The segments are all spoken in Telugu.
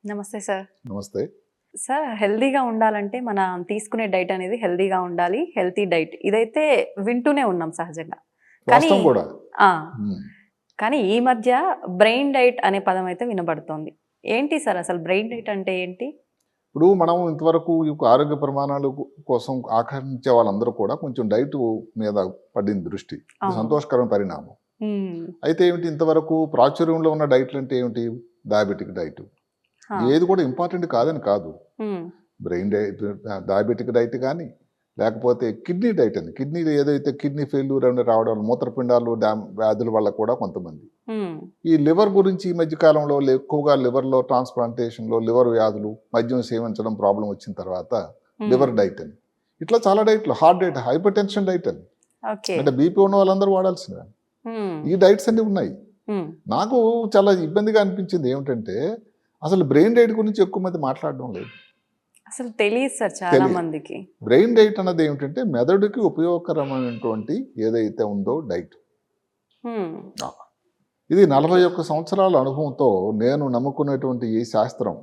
నమస్తే సార్. నమస్తే. సార్ హెల్తీగా ఉండాలంటే మనం తీసుకునే డైట్ అనేది హెల్తీగా ఉండాలి. హెల్తీ డైట్ ఇదైతే వింటూనే ఉన్నాం సహజంగా. కానీ వాస్తవం కూడా. ఆ! హ్మ్. కానీ ఈ మధ్య బ్రెయిన్ డైట్ అనే పదం అయితే వినబడుతోంది. ఏంటి సార్ అసలు బ్రెయిన్ డైట్ అంటే ఏంటి? ఇప్పుడు మనం ఇంతవరకు ఈ యొక్క ఆరోగ్య ప్రమాణాలు కోసం ఆకర్షించే వాళ్ళందరూ కూడా కొంచెం డైట్ మీద పడింది దృష్టి. ఇది అవును. సంతోషకరమైన పరిణామం. హ్మ్. అయితే ఏమిటి ఇంతవరకు ప్రాచుర్యంలో ఉన్న డైట్లు అంటే ఏమిటి? Diabetic diet. ఆ! ఏది కూడా ఇంపార్టెంట్ కాదని కాదు. హ్మ్. బ్రెయిన్ డైట్, డయాబెటిక్ డైట్ కానీ, లేకపోతే కిడ్నీ డైట్ అని. కిడ్నీలో ఏదైతే కిడ్నీ ఫెయిల్యూర్ అని రావడం, మూత్రపిండాలు వ్యాధుల వల్ల కూడా కొంతమంది. హ్మ్. ఈ లివర్ గురించి ఈ మధ్య కాలంలో ఎక్కువగా లివర్‌లో ట్రాన్స్‌ప్లాంటేషన్‌లో లివర్ వ్యాధులు, మద్యం సేవించడం ప్రాబ్లమ్ వచ్చిన తర్వాత హ్మ్. లివర్ డైట్ అని. ఇట్లా చాలా డైట్‌లు, heart diet, hypertension diet అని. ఓకే. అంటే బీపీ ఉన్న వాళ్ళందరూ వాడాల్సినవి. హ్మ్. ఈ డైట్స్ అన్నీ ఉన్నాయి. హ్మ్. నాకు చాలా ఇబ్బందిగా అనిపించింది ఏమిటంటే, అసలు బ్రెయిన్ డైట్ గురించి ఎక్కువ మంది మాట్లాడడం లేదు. అసలు తెలీదు సార్ చాలా తెలీదు. మందికి. బ్రెయిన్ డైట్ అన్నది ఏమిటంటే మెదడుకి ఉపయోగకరమైనటువంటి ఏదైతే ఉందో డైట్. హ్మ్. ఆ! ఇది 41 సంవత్సరాల అనుభవంతో నేను నమ్ముకునేటువంటి ఈ శాస్త్రం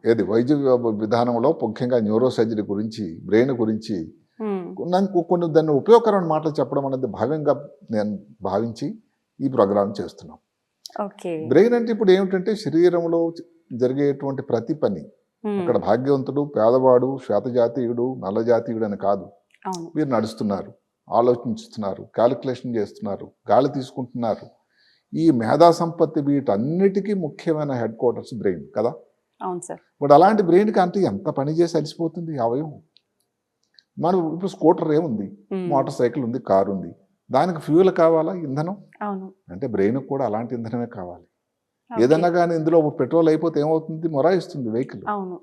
ఏది వైద్య విధానంలో ముఖ్యంగా న్యూరో సర్జరీ గురించి, బ్రెయిన్ గురించి హ్మ్. నాకు కొన్ని దాన్ని ఉపయోగకరమైన మాటలు చెప్పడం అనేది భాగంగా నేను భావించి ఈ ప్రోగ్రామ్ చేస్తున్నాం. ఓకే. బ్రెయిన్ అంటే ఇప్పుడు ఏమిటంటే శరీరంలో జరిగేటువంటి ప్రతి పని. హ్మ్. అక్కడ భాగ్యవంతుడు, పేదవాడు, శ్వేతజాతీయుడు, నల్లజాతీయుడు అని కాదు. అవును. మీరు నడుస్తున్నారు, ఆలోచిస్తున్నారు, క్యాలిక్యులేషన్ చేస్తున్నారు, గాలి తీసుకుంటున్నారు. ఈ మేధా సంపత్తి వీటన్నిటికీ ముఖ్యమైన హెడ్ క్వార్టర్స్ బ్రెయిన్ కదా. అవును సార్. ఇప్పుడు అలాంటి బ్రెయిన్కి అంటే ఎంత పని చేసి అలసిపోతుంది ఈ అవయవం. మనం ఇప్పుడు స్కూటర్ ఏముంది, హ్మ్. మోటార్ సైకిల్ ఉంది, కారు ఉంది. దానికి ఫ్యూయల్ కావాలా, ఇంధనం. అవును. అంటే బ్రెయిన్కి కూడా అలాంటి ఇంధనమే కావాలి. ఓకే. ఏదన్నా కానీ ఇందులో పెట్రోల్ అయిపోతే ఏమవుతుంది, మొరాయిస్తుంది వెహికల్. అవును.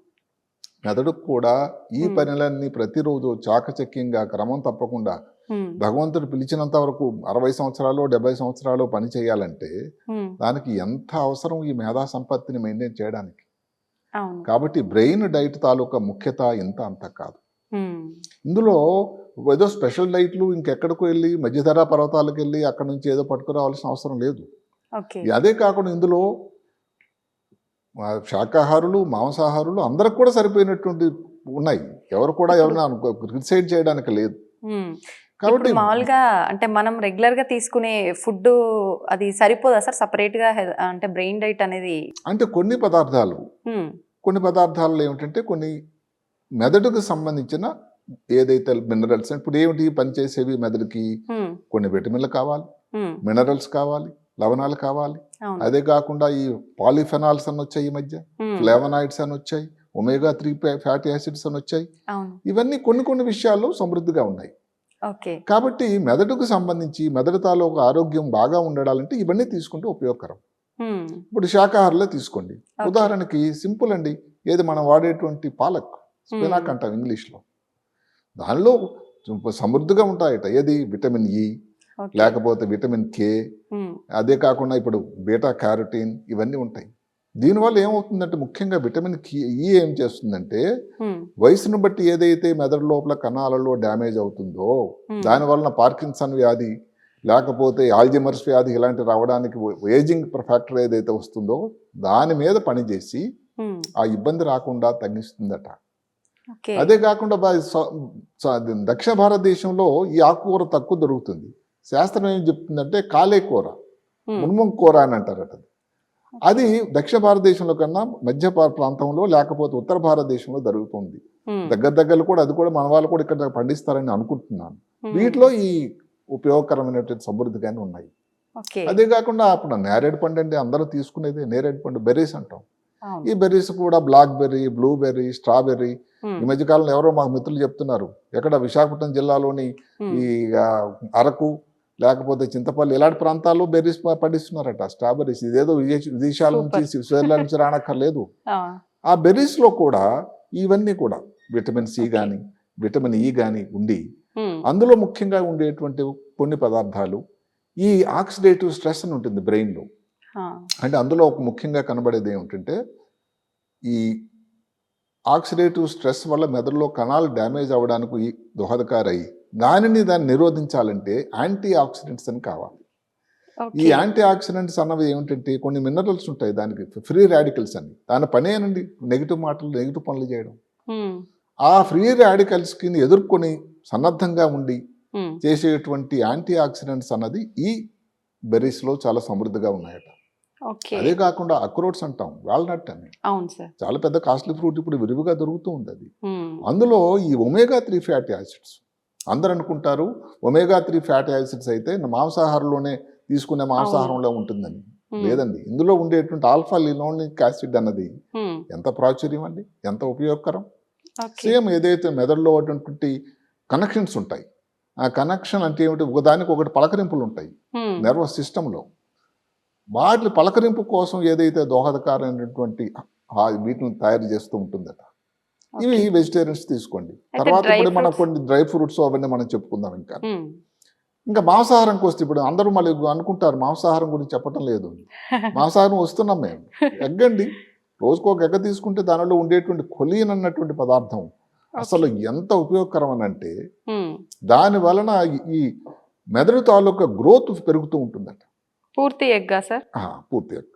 మెదడుకు కూడా ఈ హ్మ్. పనులన్నీ ప్రతిరోజు చాకచక్యంగా క్రమం తప్పకుండా హ్మ్. భగవంతుడు పిలిచినంత వరకు 60 సంవత్సరాలు 70 సంవత్సరాలు పని చేయాలంటే హ్మ్. దానికి ఎంత అవసరం ఈ మేధా సంపత్తిని మెయింటైన్ చేయడానికి. అవును. కాబట్టి బ్రెయిన్ డైట్ తాలూకా ముఖ్యత ఇంత అంత కాదు. హ్మ్. ఇందులో ఏదో స్పెషల్ డైట్లు ఇంకెక్కడికో వెళ్ళి మధ్యధరా పర్వతాలకు వెళ్ళి అక్కడ నుంచి ఏదో పట్టుకురావాల్సిన అవసరం లేదు. ఓకే. అదే కాకుండా ఇందులో శాకాహారులు, మాంసాహారులు అందరికి కూడా సరిపోయినటువంటి ఉన్నాయి. ఎవరు కూడా ఇప్పుడు ఎవరిని క్రిటిసైడ్ చేయడానికి లేదు. హ్మ్. ఇప్పుడు కాబట్టి మామూలుగా అంటే మనం రెగ్యులర్‌గా తీసుకునే ఫుడ్డు అది సరిపోదా సార్? సెపరేట్‌గా అంటే బ్రెయిన్ డైట్ అనేది అంటే కొన్ని పదార్థాలు, హ్మ్. కొన్ని పదార్థాల్లో ఏమిటంటే కొన్ని మెదడుకు సంబంధించిన ఏదైతే మినరల్స్ ఇప్పుడు ఏమిటి పనిచేసేవి మెదడుకి హ్మ్. కొన్ని విటమిన్లు కావాలి, హ్మ్. మినరల్స్ కావాలి, లవణాలు కావాలి. అవును. అదే కాకుండా ఈ పాలిఫెనాల్స్ అని వచ్చాయి ఈ మధ్య, హ్మ్. ఫ్లేవనాయిడ్స్ అని వచ్చాయి, ఒమేగా 3 ఫ్యాటీ యాసిడ్స్ అని వచ్చాయి. అవును. ఇవన్నీ కొన్ని కొన్ని విషయాల్లో సమృద్ధిగా ఉన్నాయి. ఓకే. కాబట్టి మెదడుకు సంబంధించి మెదడు తాలూకు ఆరోగ్యం బాగా ఉండడాలంటే ఇవన్నీ తీసుకుంటే ఉపయోగకరం. హ్మ్. ఇప్పుడు శాకాహారులే తీసుకోండి. ఓకే. ఉదాహరణకి సింపుల్ అండి. ఏది మనం వాడేటువంటి పాలక్, స్పినాక్ హ్మ్. అంటాం ఇంగ్లీష్‌లో. దానిలో సమృద్ధిగా ఉంటాయట. ఏది విటమిన్ ఇ, ఓకే. లేకపోతే విటమిన్ కే, హ్మ్. అదే కాకుండా ఇప్పుడు బీటా క్యారోటీన్ ఇవన్నీ ఉంటాయి. దీనివల్ల ఏమవుతుందంటే ముఖ్యంగా విటమిన్ ఇ ఏం చేస్తుందంటే హ్మ్. వయసును బట్టి ఏదైతే మెదడు లోపల కణాలలో డ్యామేజ్ అవుతుందో హ్మ్. దానివలన పార్కిన్సన్ వ్యాధి, లేకపోతే ఆల్జీమర్స్ వ్యాధి ఇలాంటివి రావడానికి ఏజింగ్ ఫ్యాక్టర్ ఏదైతే వస్తుందో దాని మీద పనిచేసి హ్మ్. ఆ ఇబ్బంది రాకుండా తగ్గిస్తుందట. ఓకే. అదే కాకుండా దక్షిణ భారతదేశంలో ఈ ఆకుకూర తక్కువ దొరుకుతుంది. శాస్త్రం ఏం చెప్తుందంటే కాలే కూర, హ్మ్. మున్ముం కూర అని అంటారట. అది దక్షిణ భారతదేశంలో కన్నా మధ్య ప్రాంతంలో లేకపోతే ఉత్తర భారతదేశంలో జరుగుతుంది. హ్మ్. దగ్గర కూడా అది కూడా మన వాళ్ళు కూడా ఇక్కడ పండిస్తారని అనుకుంటున్నాను. హ్మ్. వీటిలో ఈ ఉపయోగకరమైనటువంటి సమృద్ధిగానే ఉన్నాయి. ఓకే. అదే కాకుండా అప్పుడు నేరేడు పండు అంటే అందరూ తీసుకునేది నేరేడు పండు, బెర్రీస్ అంటాం. అవును. ఈ బెర్రీస్ కూడా బ్లాక్ బెర్రీ, బ్లూబెర్రీ, స్ట్రాబెర్రీ. హ్మ్. ఈ మధ్య కాలంలో ఎవరో మాకు మిత్రులు చెప్తున్నారు, ఎక్కడ విశాఖపట్నం జిల్లాలోని హ్మ్. ఈ అరకు, లేకపోతే చింతపల్లి ఇలాంటి ప్రాంతాల్లో బెర్రీస్ పండిస్తున్నారట, స్ట్రాబెర్రీస్. ఇదేదో విదేశాల నుంచి సూపర్. స్విట్జర్లాండ్ నుంచి రానక్కర్లేదు. ఆ! ఆ బెర్రీస్లో కూడా ఇవన్నీ కూడా విటమిన్ సి ఓకే. కానీ, విటమిన్ ఇ కానీ ఉండి హ్మ్. అందులో ముఖ్యంగా ఉండేటువంటి కొన్ని పదార్థాలు ఈ ఆక్సిడేటివ్ స్ట్రెస్ అని ఉంటుంది బ్రెయిన్లో. ఆ! అంటే అందులో ఒక ముఖ్యంగా కనబడేది ఏమిటంటే ఈ ఆక్సిడేటివ్ స్ట్రెస్ వల్ల మెదడులో కణాలు డ్యామేజ్ అవ్వడానికి దాన్ని నిరోధించాలంటే యాంటీ ఆక్సిడెంట్స్ అని కావాలి. ఈ యాంటీ ఆక్సిడెంట్స్ అన్నవి ఏమిటంటే కొన్ని మినరల్స్ ఉంటాయి దానికి, ఫ్రీ రాడికల్స్ అని. దాని పనేనండి నెగిటివ్ మాటలు, నెగిటివ్ పనులు చేయడం. ఆ ఫ్రీ రాడికల్స్కి ఎదుర్కొని సన్నద్ధంగా ఉండి చేసేటువంటి యాంటీ ఆక్సిడెంట్స్ అన్నది ఈ బెర్రీస్లో చాలా సమృద్ధిగా ఉన్నాయట. అదే కాకుండా అక్రోట్స్ అంటాం, వాల్నట్ అని, చాలా పెద్ద కాస్ట్లీ ఫ్రూట్, ఇప్పుడు విరివిగా దొరుకుతూ ఉంది అది. అందులో ఈ ఒమేగా-3 ఫ్యాటీ యాసిడ్స్, అందరు అనుకుంటారు ఒమేగా-3 ఫ్యాటీ యాసిడ్స్ అయితే మాంసాహారంలోనే తీసుకునే మాంసాహారంలో ఉంటుందని. లేదండి, ఇందులో ఉండేటువంటి ఆల్ఫా లినోలిక్ యాసిడ్ అన్నది ఎంత ప్రాచుర్యం అండి, ఎంత ఉపయోగకరం. సేమ్ ఏదైతే మెదడులో ఉన్నటువంటి కనెక్షన్స్ ఉంటాయి, ఆ కనెక్షన్ అంటే ఏమిటి, ఒకదానికి ఒకటి పలకరింపులు ఉంటాయి నర్వస్ సిస్టంలో. వాటి పలకరింపు కోసం ఏదైతే దోహదకారైనటువంటి వీటిని తయారు చేస్తూ ఉంటుందట. ఇవి వెజిటేరియన్స్ తీసుకోండి. తర్వాత ఇప్పుడు మనం కొన్ని డ్రై ఫ్రూట్స్ అవన్నీ మనం చెప్పుకుందాం. ఇంకా మాంసాహారంకి వస్తే ఇప్పుడు అందరూ మళ్ళీ అనుకుంటారు మాంసాహారం గురించి చెప్పటం లేదు. మాంసాహారం వస్తున్నాం మేము. ఎగ్ అండి, రోజుకు ఒక ఎగ్గ తీసుకుంటే దానిలో ఉండేటువంటి కొలీన్ అన్నటువంటి పదార్థం అసలు ఎంత ఉపయోగకరం అని అంటే, దాని వలన ఈ మెదడు తాలూకా గ్రోత్ పెరుగుతూ ఉంటుందట. పూర్తి ఎగ్గా సార్? పూర్తి ఎగ్.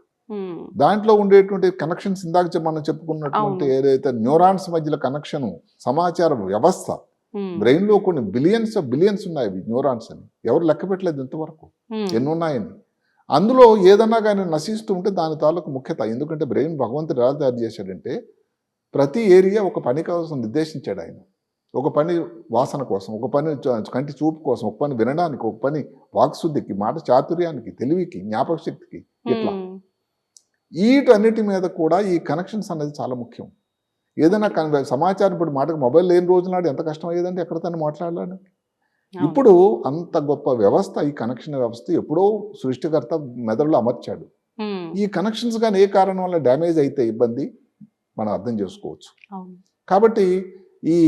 దాంట్లో ఉండేటువంటి కనెక్షన్స్ ఇందాక మనం చెప్పుకున్నటువంటి ఏదైతే న్యూరాన్స్ మధ్యలో కనెక్షన్, సమాచార వ్యవస్థ, బ్రెయిన్ లో కొన్ని బిలియన్స్ ఉన్నాయి న్యూరాన్స్ అని, ఎవరు లెక్క పెట్టలేదు ఇంతవరకు ఎన్ని ఉన్నాయని. అందులో ఏదన్నా కానీ నశిస్తూ ఉంటే దాని తాలూకు ముఖ్యత. ఎందుకంటే బ్రెయిన్ భగవంతుడు ఎలా తయారు చేశాడంటే, ప్రతి ఏరియా ఒక పని కోసం నిర్దేశించాడు ఆయన. ఒక పని వాసన కోసం, ఒక పని కంటి చూపు కోసం, ఒక పని వినడానికి, ఒక పని వాక్శుద్ధికి, మాట చాతుర్యానికి, తెలివికి, జ్ఞాపక శక్తికి, ఇట్లా వీటన్నిటి మీద కూడా ఈ కనెక్షన్స్ అనేది చాలా ముఖ్యం. ఏదైనా సమాచారం, ఇప్పుడు మాటకు మొబైల్ లేని రోజు నాడు ఎంత కష్టం అయ్యేదంటే ఎక్కడ తను మాట్లాడాలని. ఇప్పుడు అంత గొప్ప వ్యవస్థ, ఈ కనెక్షన్ వ్యవస్థ ఎప్పుడో సృష్టికర్త మెదడులో అమర్చాడు. ఈ కనెక్షన్స్ కానీ ఏ కారణం వల్ల డ్యామేజ్ అయితే ఇబ్బంది మనం అర్థం చేసుకోవచ్చు. కాబట్టి ఈ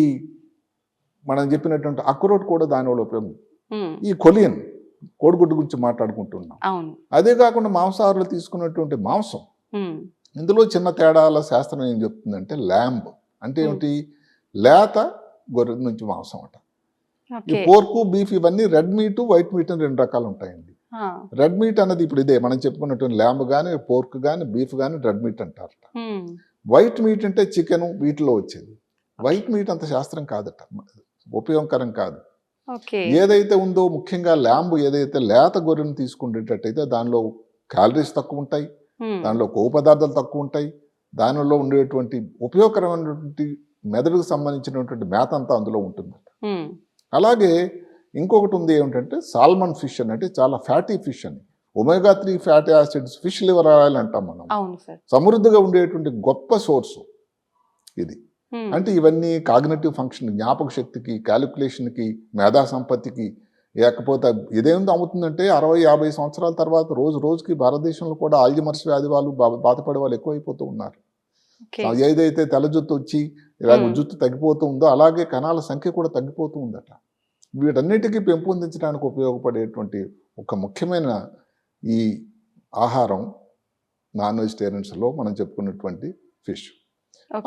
మనం చెప్పినటువంటి అక్రోట్ కూడా దానివల్ల ఉపయోగం. ఈ కొలియన్, కోడిగుడ్డు గురించి మాట్లాడుకుంటున్నాం. అదే కాకుండా మాంసాహారులు తీసుకున్నటువంటి మాంసం, ఇందులో చిన్న తేడాల శాస్త్రం ఏం చెప్తుందంటే, ల్యాంబ్ అంటే ఏమిటి, లేత గొర్రె నుంచి మాంసం అట. ఈ పోర్కు, బీఫ్ ఇవన్నీ రెడ్ మీట్, వైట్ మీట్ అని 2 రకాలు ఉంటాయండి. రెడ్ మీట్ అన్నది ఇప్పుడు ఇదే మనం చెప్పుకున్నటువంటి ల్యాంబ్ కానీ, పోర్క్ కానీ, బీఫ్ కానీ రెడ్ మీట్ అంటారట. వైట్ మీట్ అంటే చికెన్, వీటిలో వచ్చేది. వైట్ మీట్ అంత శాస్త్రం కాదట, ఉపయోగకరం కాదు. ఏదైతే ఉందో ముఖ్యంగా ల్యాంబ్, ఏదైతే లేత గొర్రెను తీసుకునేటట్టయితే దానిలో క్యాలరీస్ తక్కువ ఉంటాయి, దానిలో కొవ్వు పదార్థాలు తక్కువ ఉంటాయి, దానిలో ఉండేటువంటి ఉపయోగకరమైనటువంటి మెదడుకు సంబంధించినటువంటి మేత అంతా అందులో ఉంటుందట. అలాగే ఇంకొకటి ఉంది ఏమిటంటే సాల్మన్ ఫిష్ అని, అంటే చాలా ఫ్యాటీ ఫిష్ అని, omega three fatty acids, fish liver oil అంటాం మనం. సమృద్ధిగా ఉండేటువంటి గొప్ప సోర్సు ఇది. అంటే ఇవన్నీ కాగ్నిటివ్ ఫంక్షన్, జ్ఞాపక శక్తికి, క్యాలిక్యులేషన్కి, మేధా సంపత్తికి. లేకపోతే ఇదేందో అవుతుందంటే 60-50 సంవత్సరాల తర్వాత రోజుకి భారతదేశంలో కూడా ఆల్జిమర్స్ వ్యాధి వాళ్ళు బాధపడే వాళ్ళు ఎక్కువైపోతూ ఉన్నారు. ఏదైతే తెల్ల జుత్తు వచ్చి ఇలాగ జుత్తు తగ్గిపోతూ ఉందో అలాగే కణాల సంఖ్య కూడా తగ్గిపోతూ ఉందట. వీటన్నిటికీ పెంపొందించడానికి ఉపయోగపడేటువంటి ఒక ముఖ్యమైన ఈ ఆహారం నాన్ వెజిటేరియన్స్లో మనం చెప్పుకున్నటువంటి ఫిష్.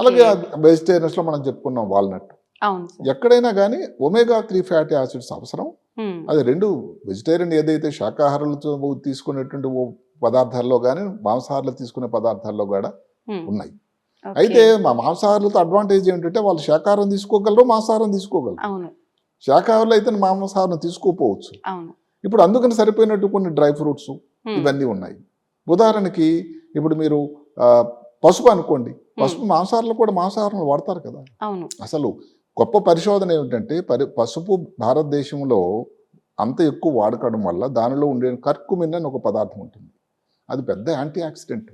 అలాగే వెజిటేరియన్స్లో మనం చెప్పుకున్నాం వాల్నట్. ఎక్కడైనా కానీ ఒమేగా-3 ఫ్యాటీ యాసిడ్స్ అవసరం. అది 2 వెజిటేరియన్ ఏదైతే శాకాహారులతో తీసుకునేటువంటి పదార్థాల్లో కానీ, మాంసాహారులు తీసుకునే పదార్థాల్లో కూడా ఉన్నాయి. అయితే మా మాంసాహారులతో అడ్వాంటేజ్ ఏంటంటే వాళ్ళు శాకాహారం తీసుకోగలరు, మాంసాహారం తీసుకోగలరు. శాకాహారులు అయితే మాంసాహారం తీసుకోపోవచ్చు. ఇప్పుడు అందుకని సరిపోయినట్టు కొన్ని డ్రై ఫ్రూట్స్ ఇవన్నీ ఉన్నాయి. ఉదాహరణకి ఇప్పుడు మీరు పసుపు అనుకోండి, పసుపు మాంసాహారంలో కూడా మాంసాహారంలో వాడతారు కదా. అసలు గొప్ప పరిశోధన ఏమిటంటే, పసుపు భారతదేశంలో అంత ఎక్కువ వాడకడం వల్ల దానిలో ఉండే కర్కుమిన్ అని ఒక పదార్థం ఉంటుంది. అది పెద్ద యాంటీ ఆక్సిడెంట్.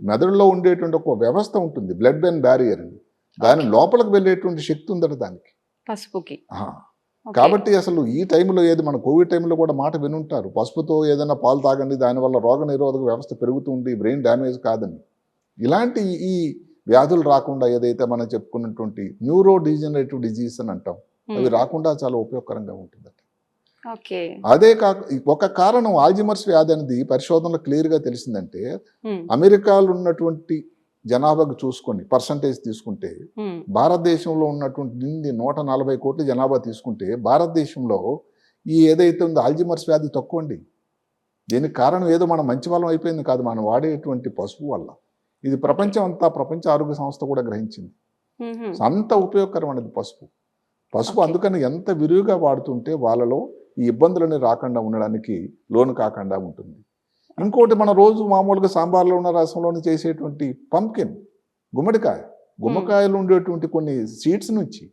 మెదడులో ఉండేటువంటి ఒక వ్యవస్థ ఉంటుంది, బ్లడ్ బ్రెయిన్ బ్యారియర్ అని, దాని లోపలికి వెళ్ళేటువంటి శక్తి ఉందట దానికి, పసుపుకి. కాబట్టి అసలు ఈ టైంలో ఏది మన కోవిడ్ టైంలో కూడా మాట వినుంటారు, పసుపుతో ఏదైనా పాలు తాగండి, దానివల్ల రోగ నిరోధక వ్యవస్థ పెరుగుతుంది, బ్రెయిన్ డ్యామేజ్ కాదని. ఇలాంటి ఈ వ్యాధులు రాకుండా ఏదైతే మనం చెప్పుకున్నటువంటి న్యూరో డిజనరేటివ్ డిజీజ్ అని అంటాం, అవి రాకుండా చాలా ఉపయోగకరంగా ఉంటుందట. అదే కాక ఒక కారణం ఆల్జిమర్స్ వ్యాధి అనేది పరిశోధనలో క్లియర్గా తెలిసిందంటే, అమెరికాలో ఉన్నటువంటి జనాభాకు చూసుకొని పర్సంటేజ్ తీసుకుంటే, భారతదేశంలో ఉన్నటువంటి 140 కోట్ల జనాభా తీసుకుంటే భారతదేశంలో ఈ ఏదైతే ఉందో ఆల్జిమర్స్ వ్యాధి తక్కువ అండి. దీనికి కారణం ఏదో మనం మంచి వాళ్ళం అయిపోయింది కాదు, మనం వాడేటువంటి పసుపు వల్ల. ఇది ప్రపంచం అంతా, ప్రపంచ ఆరోగ్య సంస్థ కూడా గ్రహించింది. అంత ఉపయోగకరమైనది పసుపు. పసుపు అందుకని ఎంత విరివిగా వాడుతుంటే వాళ్ళలో ఈ ఇబ్బందులని రాకుండా ఉండడానికి, లోను కాకుండా ఉంటుంది. ఇంకోటి, మన రోజు మామూలుగా సాంబార్లో ఉన్న రసంలోని చేసేటువంటి పంప్కిన్, గుమ్మడికాయలో ఉండేటువంటి కొన్ని సీడ్స్ నుంచి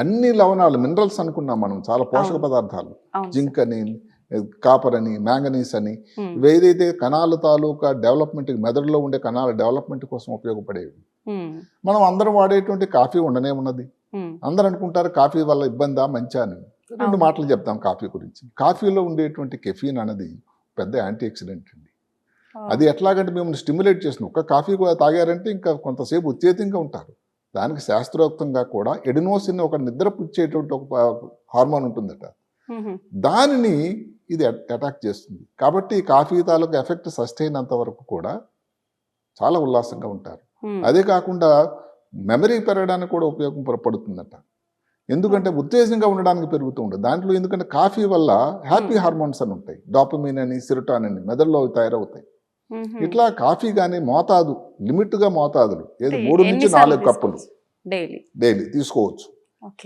అన్ని లవణాలు, మినరల్స్ అనుకున్నాం మనం, చాలా పోషక పదార్థాలు, జింక్ అని, కాపర్ అని, మ్యాంగనీస్ అని, ఏదైతే కణాల తాలూకా డెవలప్మెంట్, మెదడులో ఉండే కణాల డెవలప్మెంట్ కోసం ఉపయోగపడేవి. మనం అందరం వాడేటువంటి కాఫీ ఉండనే ఉన్నది. అందరూ అనుకుంటారు కాఫీ వల్ల ఇబ్బందా మంచా అని. రెండు మాటలు చెప్తాం కాఫీ గురించి. కాఫీలో ఉండేటువంటి కెఫీన్ అనేది పెద్ద యాంటీ ఆక్సిడెంట్ అండి. అది ఎట్లాగంటే మిమ్మల్ని స్టిమ్యులేట్ చేస్తుంది. ఒక్క కాఫీ తాగారంటే ఇంకా కొంతసేపు ఉత్తేజంగా ఉంటారు. దానికి శాస్త్రోక్తంగా కూడా ఎడినోసిన్, ఒక నిద్ర పుచ్చేటువంటి ఒక హార్మోన్ ఉంటుందట, దానిని ఇది అటాక్ చేస్తుంది. కాబట్టి కాఫీ తాలూకు ఎఫెక్ట్ సస్టైన్ అంత వరకు కూడా చాలా ఉల్లాసంగా ఉంటారు. అదే కాకుండా మెమరీ పెరగడానికి కూడా ఉపయోగపడుతుందట. ఎందుకంటే ఉత్తేజంగా ఉండడానికి పెరుగుతూ ఉంటుంది దాంట్లో. ఎందుకంటే కాఫీ వల్ల హ్యాపీ హార్మోన్స్ అని ఉంటాయి, డాపమైన్ అని, సెరోటోనిన్ అని మెదడులో తయారవుతాయి. ఇట్లా కాఫీ కానీ మోతాదు, లిమిట్గా మోతాదులు, ఏదో 3 నుంచి 4 కప్పులు డైలీ తీసుకోవచ్చు.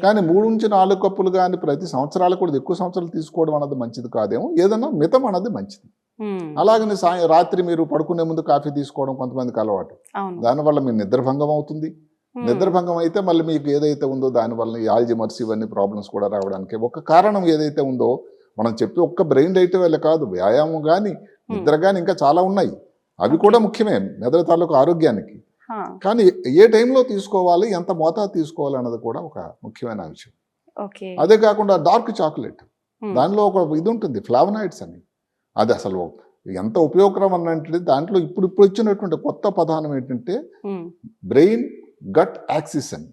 కానీ 3 నుంచి 4 కప్పులు కానీ ప్రతి సంవత్సరాలు కూడా, ఎక్కువ సంవత్సరాలు తీసుకోవడం అన్నది మంచిది కాదేమో. ఏదన్నా మితం అన్నది మంచిది. అలాగని రాత్రి మీరు పడుకునే ముందు కాఫీ తీసుకోవడం కొంతమందికి అలవాటు. దానివల్ల మీ నిద్రభంగం అవుతుంది. నిద్రభంగం అయితే మళ్ళీ మీకు ఏదైతే ఉందో దానివల్ల ఈ ఆల్జిమర్స్ ఇవన్నీ ప్రాబ్లమ్స్ కూడా రావడానికి ఒక కారణం ఏదైతే ఉందో, మనం చెప్పి ఒక్క బ్రెయిన్ డైట్ వల్ల కాదు, వ్యాయామం కానీ, నిద్ర కానీ, ఇంకా చాలా ఉన్నాయి. అవి కూడా ముఖ్యమే మెదడు తాలూకు ఆరోగ్యానికి. కానీ ఏ టైంలో తీసుకోవాలి, ఎంత మోతాదు తీసుకోవాలి అన్నది కూడా ఒక ముఖ్యమైన విషయం. అదే కాకుండా డార్క్ చాక్లెట్, దానిలో ఒక ఇది ఉంటుంది, ఫ్లావనాయిడ్స్ అని. అది అసలు ఎంత ఉపయోగకరం అన్నట్టు. దాంట్లో ఇప్పుడు వచ్చినటువంటి కొత్త పదానం ఏంటంటే బ్రెయిన్ గట్ యాక్సిస్ అని.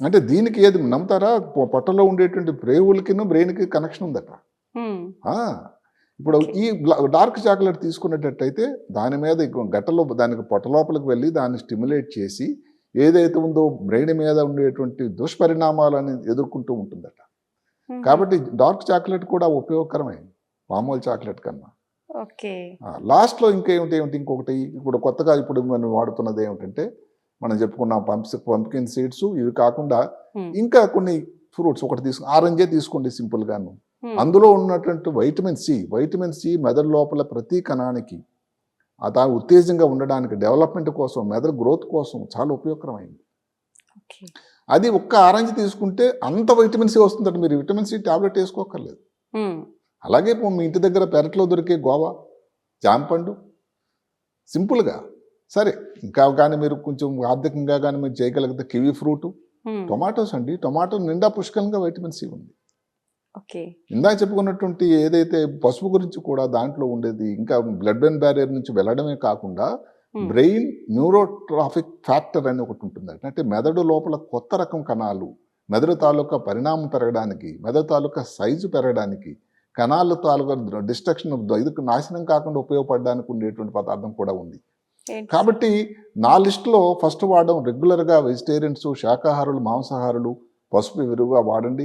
అంటే దీనికి ఏది నమ్ముతారా, పొట్టలో ఉండేటువంటి ప్రేవులకి బ్రెయిన్కి కనెక్షన్ ఉందట. ఇప్పుడు ఈ డార్క్ చాక్లెట్ తీసుకునేటట్టయితే దాని మీద గట్టలో, దానికి పొట్ట లోపలికి వెళ్ళి దాన్ని స్టిమ్యులేట్ చేసి ఏదైతే ఉందో బ్రెయిన్ మీద ఉండేటువంటి దుష్పరిణామాలని ఎదుర్కొంటూ ఉంటుందట. కాబట్టి డార్క్ చాక్లెట్ కూడా ఉపయోగకరమే మామూలు చాక్లెట్ కన్నా. లాస్ట్లో ఇంకేమిటి, ఇంకొకటి ఇప్పుడు కొత్తగా ఇప్పుడు మనం వాడుతున్నది ఏమిటంటే, మనం చెప్పుకున్నాం పంప్కిన్ సీడ్స్. ఇవి కాకుండా ఇంకా కొన్ని ఫ్రూట్స్, ఒకటి ఆరెంజే తీసుకోండి సింపుల్ గాను. అందులో ఉన్నటువంటి వైటమిన్ సి మెదడు లోపల ప్రతి కణానికి దాని ఉత్తేజంగా ఉండడానికి, డెవలప్మెంట్ కోసం, మెదడు గ్రోత్ కోసం చాలా ఉపయోగకరమైంది. అది ఒక్క ఆరెంజ్ తీసుకుంటే అంత వైటమిన్ సి వస్తుందట. మీరు విటమిన్ సి టాబ్లెట్ వేసుకోకర్లేదు. అలాగే మీ ఇంటి దగ్గర పెరట్లో దొరికే గోవా, జాంపండు, సింపుల్గా సరే. ఇంకా కానీ మీరు కొంచెం ఆర్థికంగా కానీ మీరు చేయగలిగితే కివీ ఫ్రూట్, టొమాటోస్ అండి. టొమాటో నిండా పుష్కలంగా వైటమిన్ సి ఉంది. ఇందాక చెప్పుకున్నటువంటి ఏదైతే పసుపు గురించి కూడా దాంట్లో ఉండేది, ఇంకా బ్లడ్ బ్రెయిన్ బ్యారియర్ నుంచి వెళ్ళడమే కాకుండా బ్రెయిన్ న్యూరోట్రాఫిక్ ఫ్యాక్టర్ అని ఒకటి ఉంటుంది. అంటే మెదడు లోపల కొత్త రకం కణాలు, మెదడు తాలూకా పరిణామం పెరగడానికి, మెదడు తాలూకా సైజు పెరగడానికి, కణాల తాలూకా డిస్ట్రక్షన్, ఇది నాశనం కాకుండా ఉపయోగపడడానికి ఉండేటువంటి పదార్థం కూడా ఉంది. కాబట్టి నా లిస్టులో ఫస్ట్ వాడడం రెగ్యులర్గా వెజిటేరియన్స్, శాకాహారులు, మాంసాహారులు పసుపు విరివిగా వాడండి.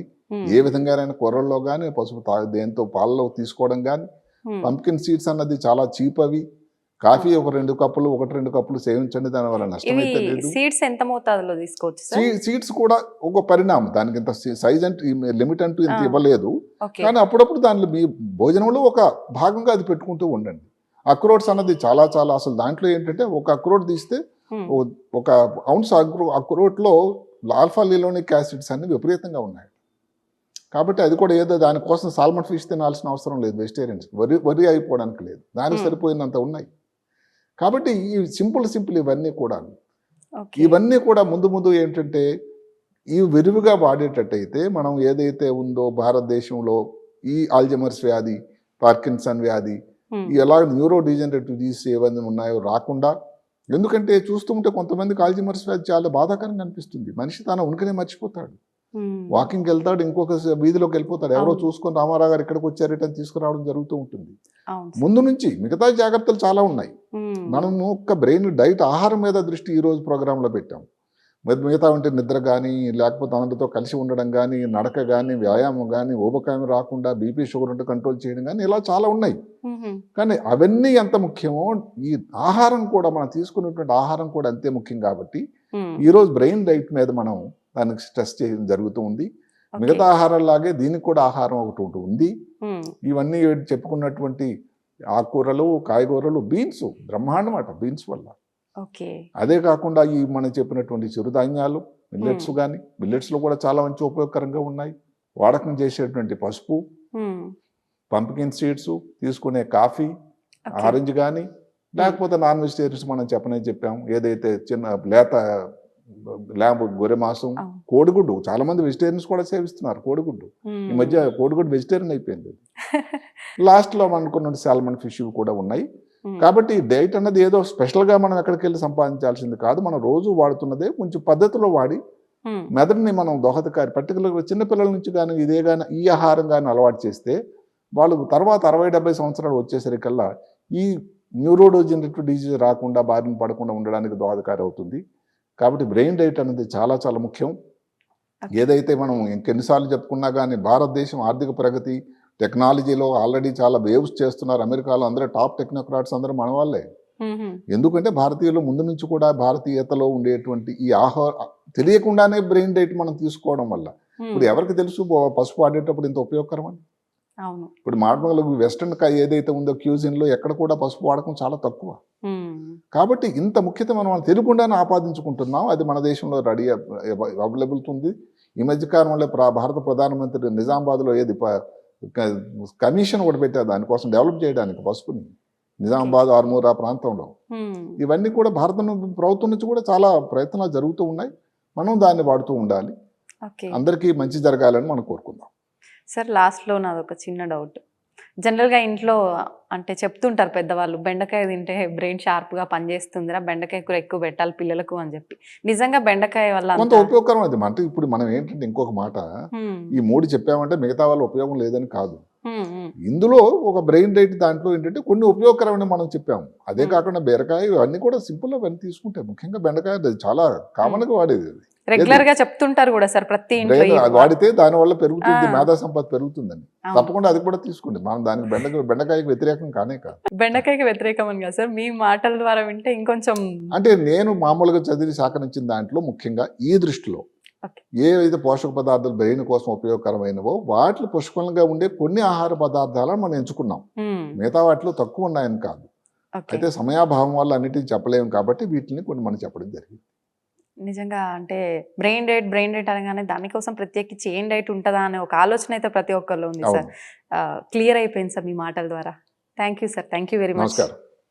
ఏ విధంగానైనా కూరల్లో కానీ పసుపు దేంతో పాలలో తీసుకోవడం కానీ. పంప్కిన్ సీడ్స్ అన్నది చాలా చీప్. అవి కాఫీ ఒక 2 కప్పులు, 1-2 కప్పులు సేవించండి, దానివల్ల నష్టమైతే లేదు. సీడ్స్ ఎంత మోతాదులో తీసుకోవచ్చు? సీడ్స్ కూడా ఒక పరిణామం, దానికి ఇంత సైజ్ అంటే లిమిట్ అంటూ ఇంత ఇవ్వలేదు. కానీ అప్పుడప్పుడు దానిలో మీ భోజనంలో ఒక భాగంగా అది పెట్టుకుంటూ ఉండండి. అక్రోట్స్ అన్నది చాలా చాలా, అసలు దాంట్లో ఏంటంటే ఒక అక్రోట్ తీస్తే 1 ounce అక్రోట్లో ఆల్ఫా లినోలిక్ యాసిడ్స్ అన్ని విపరీతంగా ఉన్నాయి. కాబట్టి అది కూడా ఏదో దానికోసం సాల్మన్ ఫిష్ తినాల్సిన అవసరం లేదు వెజిటేరియన్స్, వరి అయిపోవడానికి లేదు, దానికి సరిపోయినంత ఉన్నాయి. కాబట్టి ఈ సింపుల్ ఇవన్నీ కూడా ముందు ఏంటంటే ఈ విరివిగా వాడేటట్టయితే మనం ఏదైతే ఉందో భారతదేశంలో ఈ ఆల్జమర్స్ వ్యాధి, పార్కిన్సన్ వ్యాధి, ఎలా న్యూరో డిజనరేటివ్ డిసీజ్ ఏవన్నీ ఉన్నాయో రాకుండా. ఎందుకంటే చూస్తుంటే కొంతమందికి ఆల్జమర్స్ వ్యాధి చాలా బాధాకరంగా అనిపిస్తుంది. మనిషి తన ఉనికినే మర్చిపోతాడు. వాకింగ్కి వెళ్తాడు, ఇంకొక వీధిలోకి వెళ్ళిపోతాడు, ఎవరో చూసుకొని రామారావు గారు ఇక్కడికి వచ్చారు రిటర్న్ తీసుకురావడం జరుగుతూ ఉంటుంది. ముందు నుంచి మిగతా జాగ్రత్తలు చాలా ఉన్నాయి. మనము ఒక్క బ్రెయిన్ డైట్, ఆహారం మీద దృష్టి ఈ రోజు ప్రోగ్రాంలో పెట్టాం. మిగతా ఉంటే నిద్ర కానీ, లేకపోతే అందరితో కలిసి ఉండడం కానీ, నడక కానీ, వ్యాయామం కానీ, ఊబకాయం రాకుండా, బీపీ షుగర్ ఉంటే కంట్రోల్ చేయడం కానీ, ఇలా చాలా ఉన్నాయి. కానీ అవన్నీ ఎంత ముఖ్యమో ఈ ఆహారం కూడా, మనం తీసుకునేటువంటి ఆహారం కూడా అంతే ముఖ్యం. కాబట్టి ఈరోజు బ్రెయిన్ డైట్ మీద మనం దానికి స్ట్రెస్ చేయడం జరుగుతూ ఉంది. మిగతా ఆహారాలాగే దీనికి కూడా ఆహారం ఒకటి ఉంది. ఇవన్నీ చెప్పుకున్నటువంటి ఆకుకూరలు, కాయగూరలు, బీన్స్ బ్రహ్మాండం అట బీన్స్ వల్ల. అదే కాకుండా ఈ మనం చెప్పినటువంటి చిరుధాన్యాలు, మిల్లెట్స్ కానీ, మిల్లెట్స్లో కూడా చాలా మంచి ఉపయోగకరంగా ఉన్నాయి. వాడకం చేసేటువంటి పసుపు, పంప్కిన్ సీడ్స్, తీసుకునే కాఫీ, ఆరెంజ్ కానీ, లేకపోతే నాన్ వెజిటేరియన్స్ మనం చెప్పాము ఏదైతే చిన్న లేత ల్యాంబ్, గొర్రె మాంసం, కోడిగుడ్డు. చాలా మంది వెజిటేరియన్స్ కూడా సేవిస్తున్నారు కోడిగుడ్డు. ఈ మధ్య కోడిగుడ్డు వెజిటేరియన్ అయిపోయింది. లాస్ట్లో అనుకున్న సాల్మన్ ఫిష్ కూడా ఉన్నాయి. కాబట్టి డైట్ అన్నది ఏదో స్పెషల్గా మనం ఎక్కడికి వెళ్ళి సంపాదించాల్సింది కాదు. మనం రోజు వాడుతున్నదే కొంచెం పద్ధతిలో వాడి మెదడుని మనం దోహదకారి, పర్టికులర్గా చిన్నపిల్లల నుంచి కానీ ఇదే కానీ ఈ ఆహారం కానీ అలవాటు చేస్తే వాళ్ళు తర్వాత 60-70 సంవత్సరాలు వచ్చేసరికల్లా ఈ న్యూరోడోజనరేటివ్ డిజీజ్ రాకుండా, బారిన పడకుండా ఉండడానికి దోహదకారి అవుతుంది. కాబట్టి బ్రెయిన్ డైట్ అనేది చాలా చాలా ముఖ్యం. ఏదైతే మనం ఇంకెన్నిసార్లు చెప్పుకున్నా కానీ భారతదేశం ఆర్థిక ప్రగతి, టెక్నాలజీలో ఆల్రెడీ చాలా వేవ్స్ చేస్తున్నారు. అమెరికాలో అందరూ టాప్ టెక్నోక్రాట్స్ అందరూ మన వాళ్ళే. ఎందుకంటే భారతీయులు ముందు నుంచి కూడా భారతీయతలో ఉండేటువంటి ఈ తెలియకుండానే బ్రెయిన్ డైట్ మనం తీసుకోవడం వల్ల ఇప్పుడు ఎవరికి తెలుసు పసుపు వాడేటప్పుడు ఇంత ఉపయోగకరం అని. ఇప్పుడు మామూలుగా వెస్ట్రన్ ఏదైతే ఉందో క్యూజిన్లో ఎక్కడ కూడా పసుపు వాడకం చాలా తక్కువ. కాబట్టి ఇంత ముఖ్యత మనం తెలియకుండానే ఆపాదించుకుంటున్నాం. అది మన దేశంలో రెడీ అవైలబుల్ ఉంది. ఈ మధ్యకాలంలో భారత ప్రధానమంత్రి నిజామాబాద్లో ఏది కమిషన్ కూడా పెట్టారు దానికోసం డెవలప్ చేయడానికి పసుపుని, నిజామాబాద్, ఆర్మూర్ ఆ ప్రాంతంలో. ఇవన్నీ కూడా భారత ప్రభుత్వం నుంచి కూడా చాలా ప్రయత్నాలు జరుగుతూ ఉన్నాయి. మనం దాన్ని వాడుతూ ఉండాలి. అందరికీ మంచి జరగాలని మనం కోరుకుందాం. సార్, లాస్ట్లో నాది ఒక చిన్న డౌట్. జనరల్గా ఇంట్లో అంటే చెప్తుంటారు పెద్దవాళ్ళు, బెండకాయ తింటే బ్రెయిన్ షార్ప్గా పనిచేస్తుందిరా, బెండకాయ కూర ఎక్కువ పెట్టాలి పిల్లలకు అని చెప్పి. నిజంగా బెండకాయ వల్ల కొంత ఉపయోగకరం అది. అంటే ఇప్పుడు మనం ఏంటంటే ఇంకొక మాట, ఈ 3 చెప్పామంటే మిగతా వాళ్ళ ఉపయోగం లేదని కాదు. ఇందులో ఒక బ్రెయిన్ డైట్ దాంట్లో ఏంటంటే కొన్ని ఉపయోగకరమైన మనం చెప్పాము. అదే కాకుండా బీరకాయ ఇవన్నీ కూడా సింపుల్ అవన్నీ తీసుకుంటే, ముఖ్యంగా బెండకాయ చాలా కామన్గా వాడేది. రెగ్యులర్ గా చెప్తుంటారు కూడా సార్ ప్రతి ఇంట్లో వాడితే దాని వల్ల పెరుగుతుంది, మేధా సంపద పెరుగుతుందని. తప్పకుండా అది కూడా తీసుకోండి. మనం దానికి బెండకాయకి వ్యతిరేకం కానే కాదు. బెండకాయకి వ్యతిరేకం అని కాదు సార్, మీ మాటల ద్వారా వింటే ఇంకొంచెం అంటే నేను మామూలుగా చదివి సేకరించిన దాంట్లో ముఖ్యంగా ఈ దృష్టిలో ఏవైతే పోషక పదార్థాలు బ్రెయిన్ కోసం ఉపయోగకరమైనవో వాటిలో పుష్కలంగా ఉండే కొన్ని ఆహార పదార్థాలను మనం ఎంచుకున్నాం. మిగతా వాటిలో తక్కువ ఉన్నాయని కాదు. అయితే సమయాభావం వల్ల అన్నిటిని చెప్పలేము కాబట్టి వీటిని కొన్ని మనం చెప్పడం జరిగింది. నిజంగా అంటే బ్రెయిన్ డైట్ అనగానే దానికోసం ప్రత్యేకించి ఏం డైట్ ఉంటుందా అనే ఒక ఆలోచన అయితే ప్రతి ఒక్కరిలో ఉంది సార్. క్లియర్ అయిపోయింది సార్ మీ మాటల ద్వారా. Thank you sir, thank you very much. నమస్కారం.